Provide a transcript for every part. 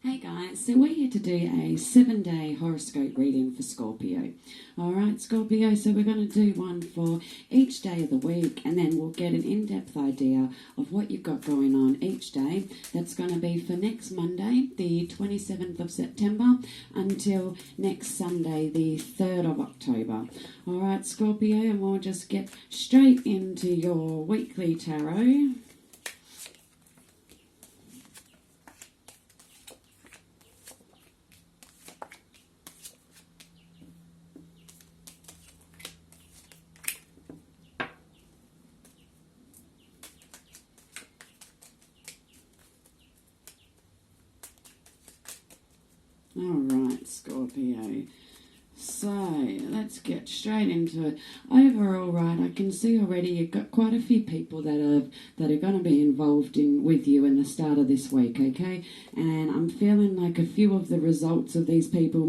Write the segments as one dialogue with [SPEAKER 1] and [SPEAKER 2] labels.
[SPEAKER 1] Hey guys, so we're here to do a 7-day horoscope reading for Scorpio. Alright, Scorpio, so we're going to do one for each day of the week, and then we'll get an in-depth idea of what you've got going on each day. That's going to be for next Monday, the 27th of September, until next Sunday, the 3rd of October. Alright, Scorpio, and we'll just get straight into your weekly tarot. Alright, Scorpio. So, let's get straight into it. Overall, right, I can see already you've got quite a few people that are going to be involved with you in the start of this week, okay? And I'm feeling like a few of the results of these people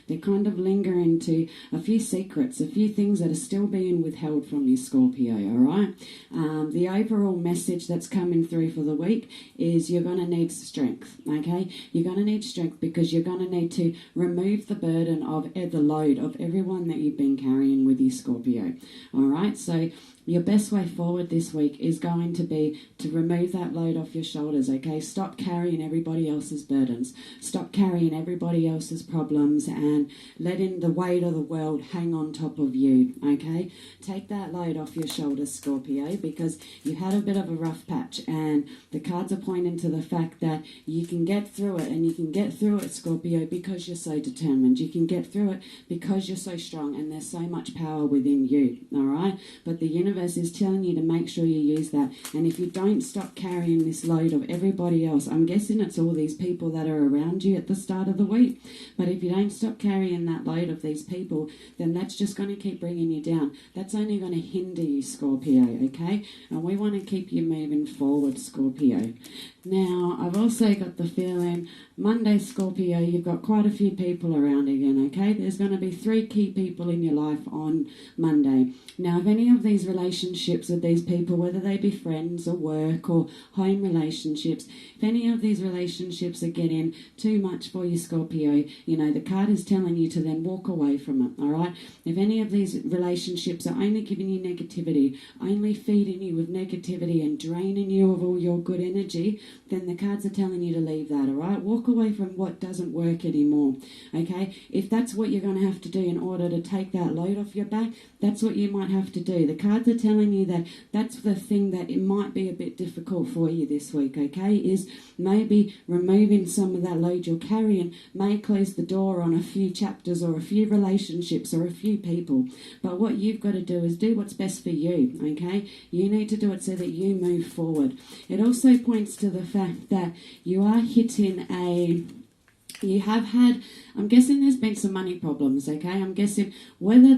[SPEAKER 1] they're kind of linger into a few secrets, a few things that are still being withheld from you, Scorpio, alright? The overall message that's coming through for the week is you're going to need strength, okay? You're going to need strength because you're going to need to remove the burden of the load of everyone that you've been carrying with you, Scorpio. All right, so your best way forward this week is going to be to remove that load off your shoulders, okay? Stop carrying everybody else's burdens. Stop carrying everybody else's problems and letting the weight of the world hang on top of you, okay? Take that load off your shoulders, Scorpio, because you had a bit of a rough patch, and the cards are pointing to the fact that you can get through it, and you can get through it, Scorpio, because you're so determined. You can get through it because you're so strong, and there's so much power within you, all right? But the universe is telling you to make sure you use that. And if you don't stop carrying this load of everybody else, I'm guessing it's all these people that are around you at the start of the week, but if you don't stop carrying that load of these people, then that's just going to keep bringing you down. That's only going to hinder you, Scorpio, okay? And we want to keep you moving forward, Scorpio. Now, I've also got the feeling Monday, Scorpio, you've got quite a few people around again, okay? There's going to be 3 key people in your life on Monday. Now, if any of these relationships with these people, whether they be friends or work or home relationships, if any of these relationships are getting too much for you, Scorpio, the card is telling you to then walk away from it, all right? If any of these relationships are only giving you negativity, only feeding you with negativity and draining you of all your good energy, then the cards are telling you to leave that, all right? Walk away from what doesn't work anymore, okay? If that's what you're going to have to do in order to take that load off your back, that's what you might have to do. The cards are telling you that that's the thing that it might be a bit difficult for you this week, okay? Is maybe removing some of that load you're carrying may close the door on a few chapters or a few relationships or a few people. But what you've got to do is do what's best for you, okay? You need to do it so that you move forward. It also points to the fact that you are hitting you have had, I'm guessing there's been some money problems, okay? I'm guessing whether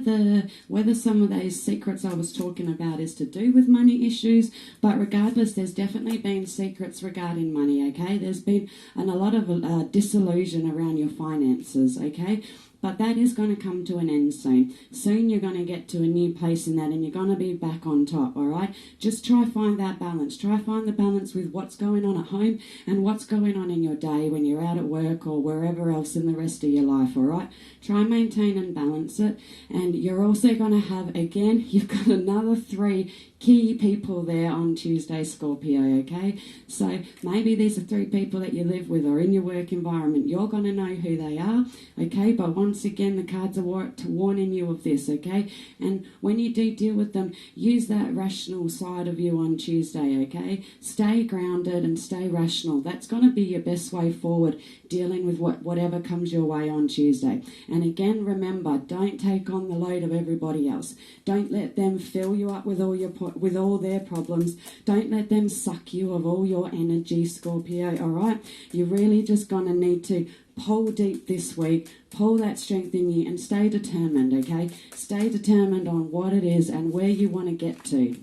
[SPEAKER 1] some of those secrets I was talking about is to do with money issues, but regardless, there's definitely been secrets regarding money, okay? There's been a lot of disillusion around your finances, okay? But that is going to come to an end soon. Soon you're going to get to a new place in that, and you're going to be back on top, all right? Just try find that balance. Try find the balance with what's going on at home and what's going on in your day when you're out at work or wherever else in the rest of your life, all right? Try and maintain and balance it. And you're also going to have, again, you've got another 3 key people there on Tuesday, Scorpio, okay? So maybe these are 3 people that you live with or in your work environment. You're going to know who they are, okay? But once again, the cards are warning you of this, okay? And when you do deal with them, use that rational side of you on Tuesday, okay? Stay grounded and stay rational. That's going to be your best way forward, dealing with whatever comes your way on Tuesday. And again, remember, don't take on the load of everybody else. Don't let them fill you up with all their problems. Don't let them suck you of all your energy, Scorpio, all right? You're really just going to need to pull deep this week, pull that strength in you, and stay determined, okay? Stay determined on what it is and where you want to get to.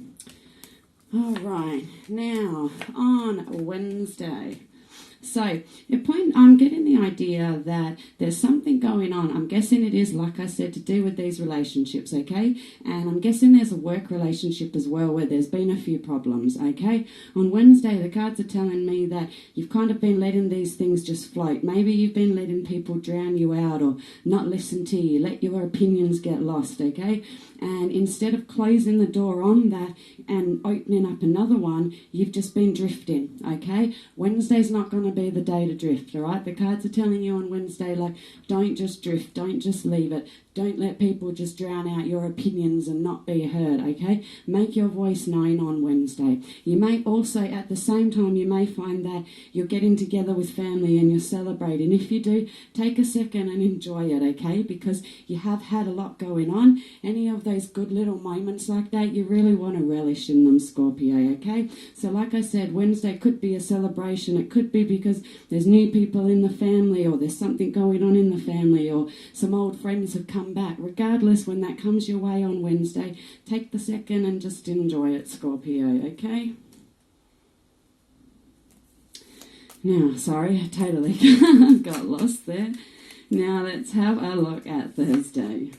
[SPEAKER 1] All right, now on Wednesday, So I'm getting the idea that there's something going on. I'm guessing it is, like I said, to do with these relationships, okay? And I'm guessing there's a work relationship as well where there's been a few problems, okay? On Wednesday, the cards are telling me that you've kind of been letting these things just float. Maybe you've been letting people drown you out or not listen to you, let your opinions get lost, okay? And instead of closing the door on that and opening up another one, you've just been drifting, okay? Wednesday's not going to be the day to drift, all right? The cards are telling you on Wednesday, like, don't just drift, don't just leave it. Don't let people just drown out your opinions and not be heard, okay? Make your voice known on Wednesday. You may also, at the same time, you may find that you're getting together with family and you're celebrating. If you do, take a second and enjoy it, okay? Because you have had a lot going on. Any of those good little moments like that, you really want to relish in them, Scorpio, okay? So like I said, Wednesday could be a celebration. It could be because there's new people in the family or there's something going on in the family or some old friends have come back. Regardless, when that comes your way on Wednesday, take the second and just enjoy it, Scorpio, okay? Now, sorry, I totally got lost there. Now let's have a look at Thursday.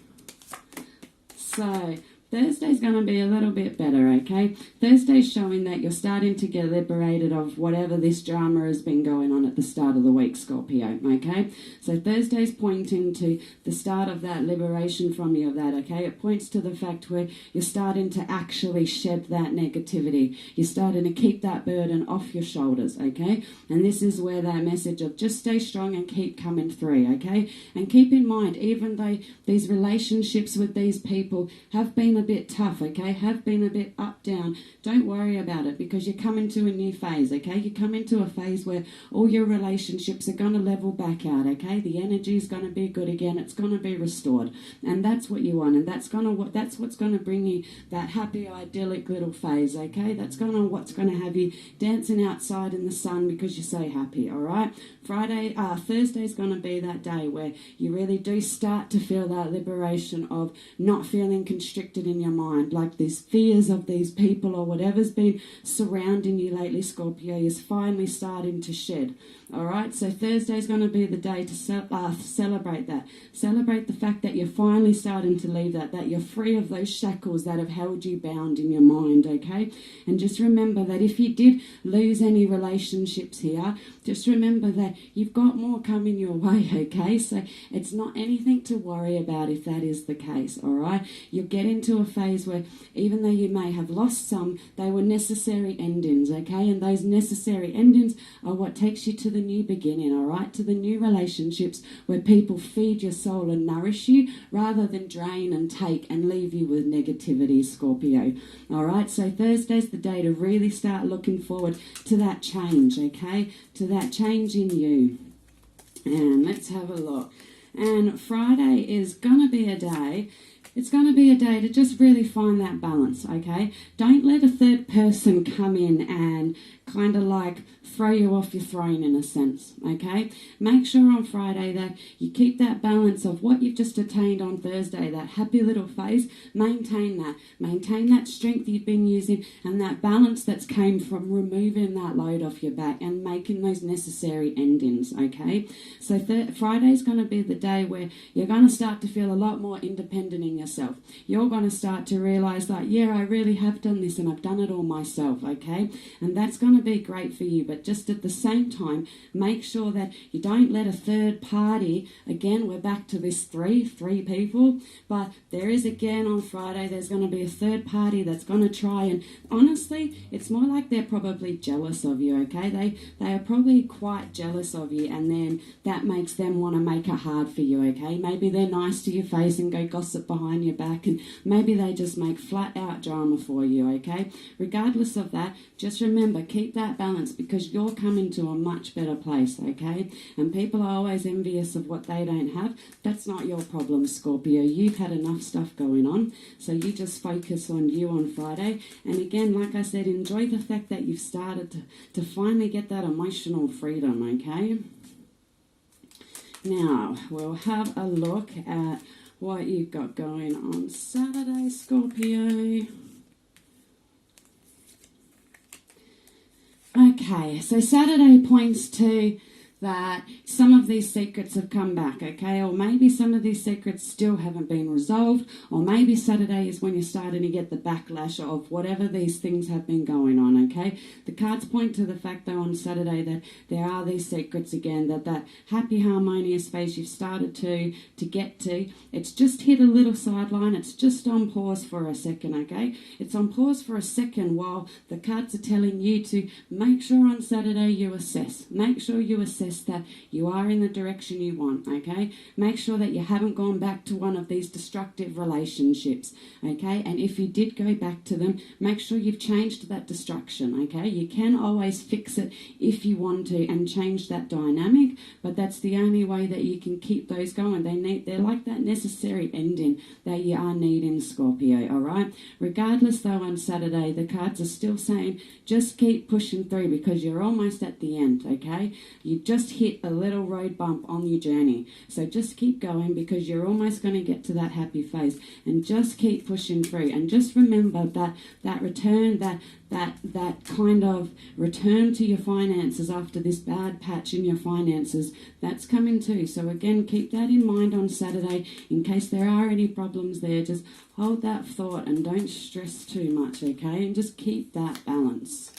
[SPEAKER 1] So Thursday's going to be a little bit better, okay? Thursday's showing that you're starting to get liberated of whatever this drama has been going on at the start of the week, Scorpio, okay? So Thursday's pointing to the start of that liberation from you of that, okay? It points to the fact where you're starting to actually shed that negativity. You're starting to keep that burden off your shoulders, okay? And this is where that message of just stay strong and keep coming through, okay? And keep in mind, even though these relationships with these people have been a bit tough, okay, have been a bit up, down, don't worry about it because you're coming to a new phase, okay? You come into a phase where all your relationships are going to level back out, okay? The energy is going to be good again. It's going to be restored. And that's what you want. And that's what's going to bring you that happy, idyllic little phase, okay? That's what's going to have you dancing outside in the sun because you're so happy, all right? Thursday's going to be that day where you really do start to feel that liberation of not feeling constricted in your mind, like these fears of these people or whatever's been surrounding you lately, Scorpio, is finally starting to shed. All right, so Thursday's going to be the day to celebrate that. Celebrate the fact that you're finally starting to leave that you're free of those shackles that have held you bound in your mind, okay? And just remember that if you did lose any relationships here, just remember that you've got more coming your way, okay? So it's not anything to worry about if that is the case, all right? You'll get into a phase where even though you may have lost some, they were necessary endings, okay? And those necessary endings are what takes you to the new beginning, all right? To the new relationships where people feed your soul and nourish you rather than drain and take and leave you with negativity, Scorpio. All right, so Thursday's the day to really start looking forward to that change, okay? To that change in you. And let's have a look. And Friday is going to be a day. It's going to be a day to just really find that balance, okay? Don't let a third person come in and kind of like throw you off your throne in a sense, okay? Make sure on Friday that you keep that balance of what you've just attained on Thursday, that happy little phase. Maintain that. Maintain that strength you've been using and that balance that's came from removing that load off your back and making those necessary endings, okay? So Friday's going to be the day where you're going to start to feel a lot more independent in yourself. You're going to start to realise that, yeah, I really have done this and I've done it all myself, okay? And that's going to be great for you, but just at the same time, make sure that you don't let a third party, again, we're back to this three people, but there is again on Friday, there's going to be a third party that's going to try and, honestly, it's more like they're probably jealous of you, okay? They are probably quite jealous of you, and then that makes them want to make it hard for you, okay? Maybe they're nice to your face and go gossip behind your back, and maybe they just make flat out drama for you, okay? Regardless of that, just remember, keep that balance because you're coming to a much better place, okay? And people are always envious of what they don't have. That's not your problem, Scorpio. You've had enough stuff going on, so you just focus on you on Friday. And again, like I said, enjoy the fact that you've started to finally get that emotional freedom, okay? Now, we'll have a look at what you've got going on Saturday, Scorpio. Okay, so Saturday points to that some of these secrets have come back, okay? Or maybe some of these secrets still haven't been resolved, or maybe Saturday is when you're starting to get the backlash of whatever these things have been going on, okay? The cards point to the fact, though, on Saturday that there are these secrets again, that happy, harmonious phase you've started to get to, it's just hit a little sideline. It's just on pause for a second, okay? It's on pause for a second while the cards are telling you to make sure on Saturday you assess. Make sure you assess that you are in the direction you want, okay? Make sure that you haven't gone back to one of these destructive relationships, okay? And if you did go back to them, make sure you've changed that destruction, okay? You can always fix it if you want to and change that dynamic, but that's the only way that you can keep those going. They're like that necessary ending that you are needing, Scorpio, all right? Regardless, though, on Saturday, the cards are still saying just keep pushing through because you're almost at the end, okay? You've just hit a little road bump on your journey. So just keep going because you're almost going to get to that happy phase, and just keep pushing through. And just remember that return, that kind of return to your finances after this bad patch in your finances, that's coming too. So again, keep that in mind on Saturday in case there are any problems there. Just hold that thought and don't stress too much, okay? And just keep that balance.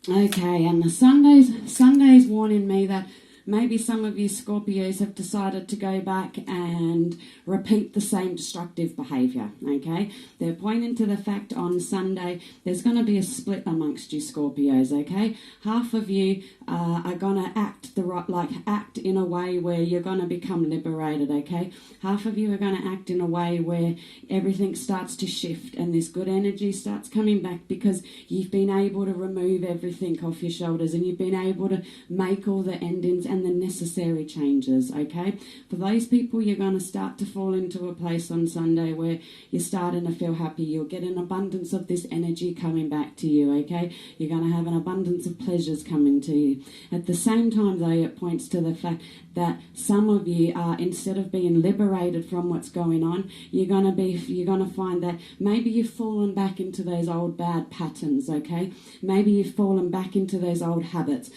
[SPEAKER 1] Okay, and the Sunday's warning me that maybe some of you Scorpios have decided to go back and repeat the same destructive behaviour, okay? They're pointing to the fact on Sunday there's going to be a split amongst you Scorpios, okay? Half of you are going to act in a way where you're going to become liberated, okay? Half of you are going to act in a way where everything starts to shift and this good energy starts coming back because you've been able to remove everything off your shoulders and you've been able to make all the endings and the necessary changes, okay? For those people, you're going to start to fall into a place on Sunday where you're starting to feel happy. You'll get an abundance of this energy coming back to you, okay? You're going to have an abundance of pleasures coming to you. At the same time, though, it points to the fact that some of you are, instead of being liberated from what's going on, you're going to find that maybe you've fallen back into those old bad patterns, okay? Maybe you've fallen back into those old habits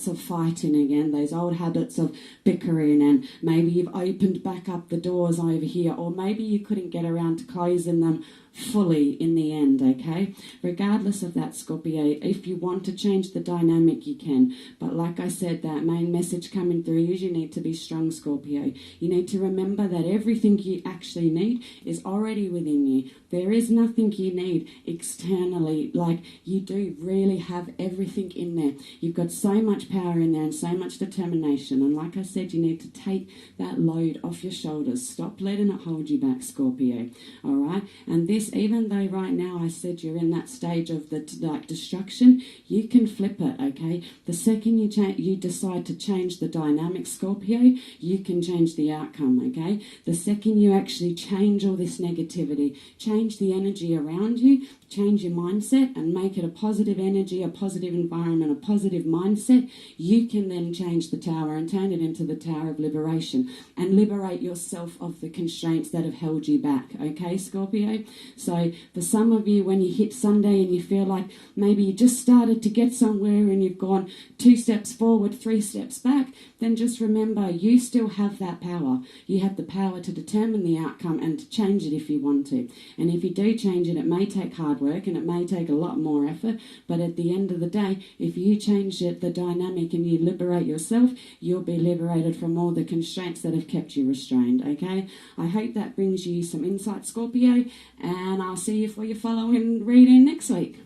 [SPEAKER 1] of fighting again, those old habits of bickering, and maybe you've opened back up the doors over here, or maybe you couldn't get around to closing them fully in the end, okay? Regardless of that, Scorpio, if you want to change the dynamic, you can. But like I said, that main message coming through is you need to be strong, Scorpio. You need to remember that everything you actually need is already within you. There is nothing you need externally. Like, you do really have everything in there. You've got so much power in there and so much determination. And like I said, you need to take that load off your shoulders. Stop letting it hold you back, Scorpio. All right? And this, even though right now I said you're in that stage of the destruction, you can flip it, okay? The second you decide to change the dynamic, Scorpio, you can change the outcome, okay? The second you actually change all this negativity, change the energy around you, change your mindset and make it a positive energy, a positive environment, a positive mindset, you can then change the tower and turn it into the tower of liberation and liberate yourself of the constraints that have held you back, okay, Scorpio? So for some of you, when you hit Sunday and you feel like maybe you just started to get somewhere and you've gone 2 steps forward, 3 steps back, then just remember you still have that power. You have the power to determine the outcome and to change it if you want to. And if you do change it, it may take hard work and it may take a lot more effort, but at the end of the day, if you change it, the dynamic, and you liberate yourself, you'll be liberated from all the constraints that have kept you restrained, okay? I hope that brings you some insight, Scorpio, and I'll see you for your following reading next week.